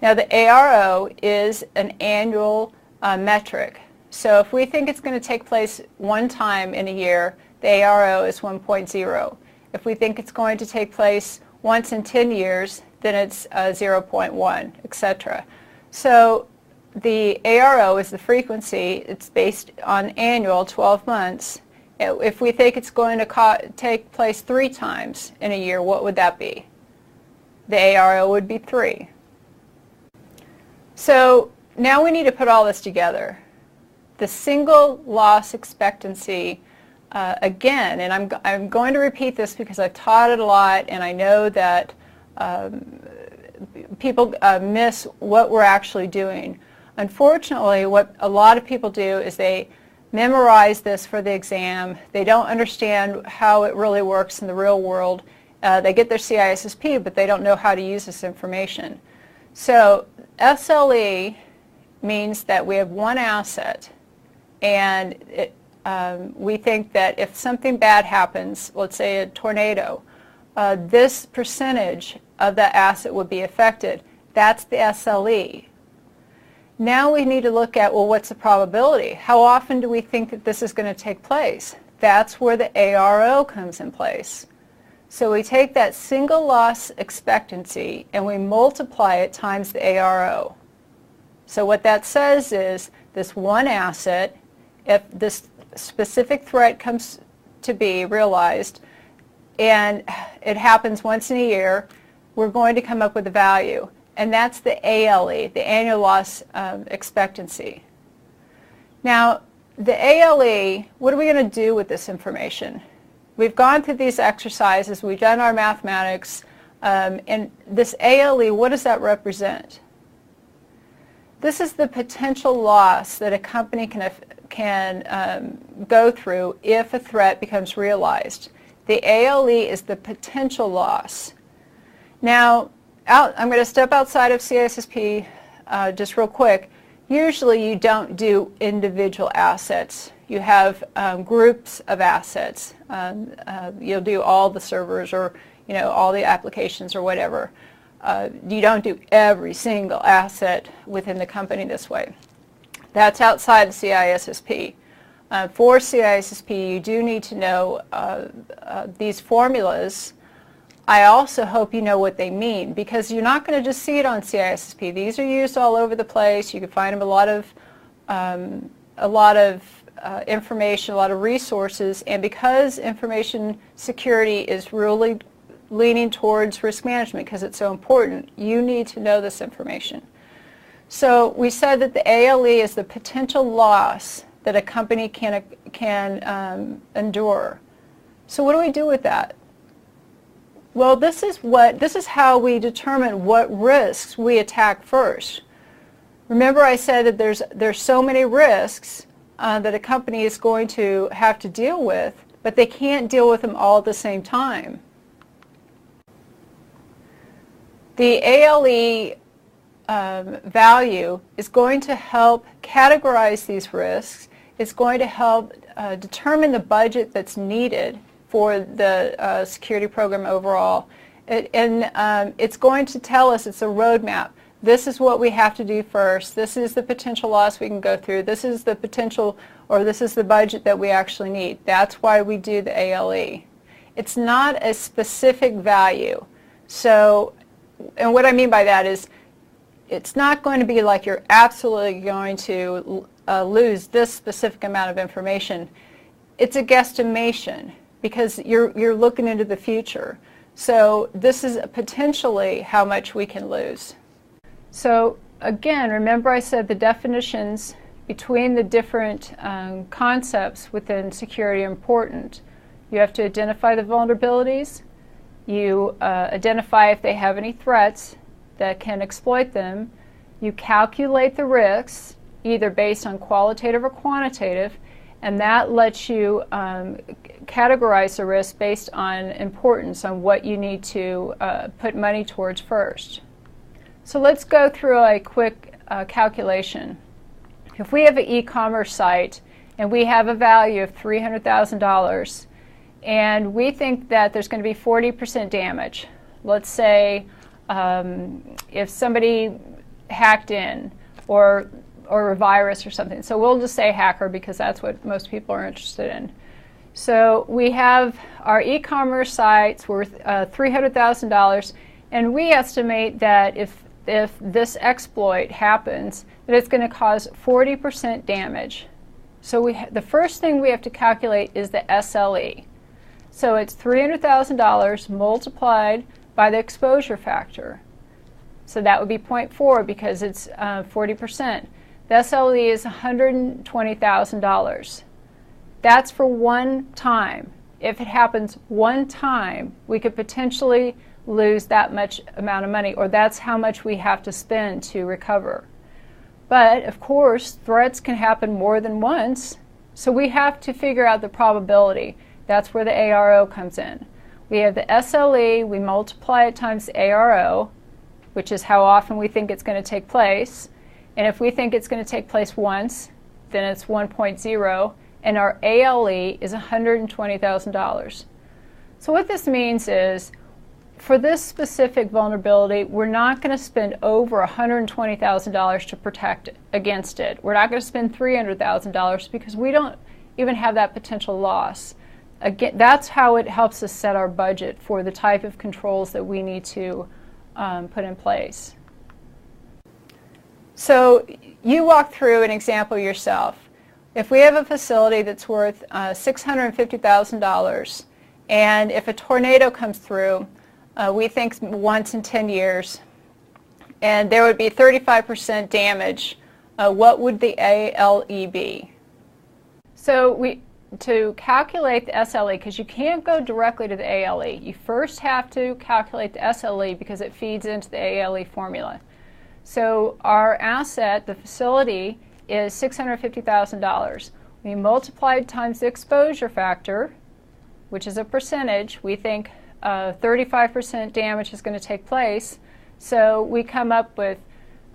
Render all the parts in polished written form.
Now the ARO is an annual metric. So if we think it's going to take place one time in a year, the ARO is 1.0. If we think it's going to take place once in 10 years, then it's 0.1, etc. So the ARO is the frequency. It's based on annual, 12 months. If we think it's going to take place 3 times in a year, what would that be? The ARO would be 3. So now we need to put all this together. The single loss expectancy, again, and I'm going to repeat this because I've taught it a lot, and I know that people miss what we're actually doing. Unfortunately, what a lot of people do is they memorize this for the exam. They don't understand how it really works in the real world. They get their CISSP, but they don't know how to use this information. So SLE means that we have one asset, and we think that if something bad happens, let's say a tornado, this percentage of that asset would be affected. That's the SLE. Now we need to look at, well, what's the probability? How often do we think that this is going to take place? That's where the ARO comes in place. So we take that single loss expectancy and we multiply it times the ARO. So what that says is this one asset, if this specific threat comes to be realized and it happens once in a year, we're going to come up with a value. And that's the ALE, the annual loss expectancy. Now, the ALE, what are we going to do with this information? We've gone through these exercises, we've done our mathematics, and this ALE, what does that represent? This is the potential loss that a company can go through if a threat becomes realized. The ALE is the potential loss. Now, I'm going to step outside of CISSP just real quick. Usually you don't do individual assets. You have groups of assets. You'll do all the servers or all the applications or whatever. You don't do every single asset within the company this way. That's outside the CISSP. For CISSP, you do need to know these formulas. I also hope you know what they mean, because you're not going to just see it on CISSP. These are used all over the place. You can find them a lot of information, a lot of resources, and because information security is really leaning towards risk management because it's so important, you need to know this information. So we said that the ALE is the potential loss that a company can endure. So what do we do with that? Well, this is how we determine what risks we attack first. Remember I said that there's so many risks that a company is going to have to deal with, but they can't deal with them all at the same time. The ALE value is going to help categorize these risks. It's going to help determine the budget that's needed for the security program overall. It's going to tell us, it's a roadmap. This is what we have to do first. This is the potential loss we can go through. This is the potential, or this is the budget that we actually need. That's why we do the ALE. It's not a specific value. So, and what I mean by that is, it's not going to be like you're absolutely going to lose this specific amount of information. It's a guesstimation, because you're looking into the future. So this is potentially how much we can lose. So again, remember I said the definitions between the different concepts within security are important. You have to identify the vulnerabilities. You identify if they have any threats that can exploit them. You calculate the risks, either based on qualitative or quantitative, and that lets you categorize the risk based on importance, on what you need to put money towards first. So let's go through a quick calculation. If we have an e-commerce site and we have a value of $300,000 and we think that there's going to be 40% damage, let's say if somebody hacked in, or a virus or something. So we'll just say hacker because that's what most people are interested in. So we have our e-commerce sites worth $300,000, and we estimate that if this exploit happens, that it's going to cause 40% damage. So the first thing we have to calculate is the SLE. So it's $300,000 multiplied by the exposure factor. So that would be 0.4 because it's 40%. The SLE is $120,000. That's for one time. If it happens one time, we could potentially lose that much amount of money, or that's how much we have to spend to recover. But of course, threats can happen more than once, so we have to figure out the probability. That's where the ARO comes in. We have the SLE, we multiply it times the ARO, which is how often we think it's going to take place. And if we think it's going to take place once, then it's 1.0, and our ALE is $120,000. So what this means is, for this specific vulnerability, we're not going to spend over $120,000 to protect against it. We're not going to spend $300,000 because we don't even have that potential loss. Again, that's how it helps us set our budget for the type of controls that we need to put in place. So you walk through an example yourself. If we have a facility that's worth $650,000, and if a tornado comes through, we think once in 10 years, and there would be 35% damage, what would the ALE be? So to calculate the SLE, because you can't go directly to the ALE, you first have to calculate the SLE because it feeds into the ALE formula. So our asset, the facility, is $650,000. We multiplied times the exposure factor, which is a percentage. We think 35% damage is going to take place. So we come up with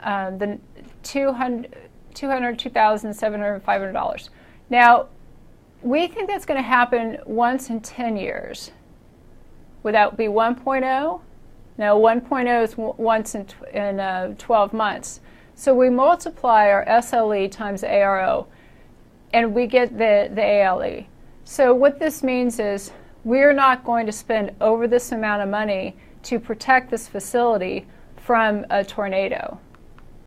the $202,705. Now, we think that's going to happen once in 10 years. Would that be 1.0? No, 1.0 is once in 12 months. So we multiply our SLE times the ARO, and we get the ALE. So what this means is we're not going to spend over this amount of money to protect this facility from a tornado.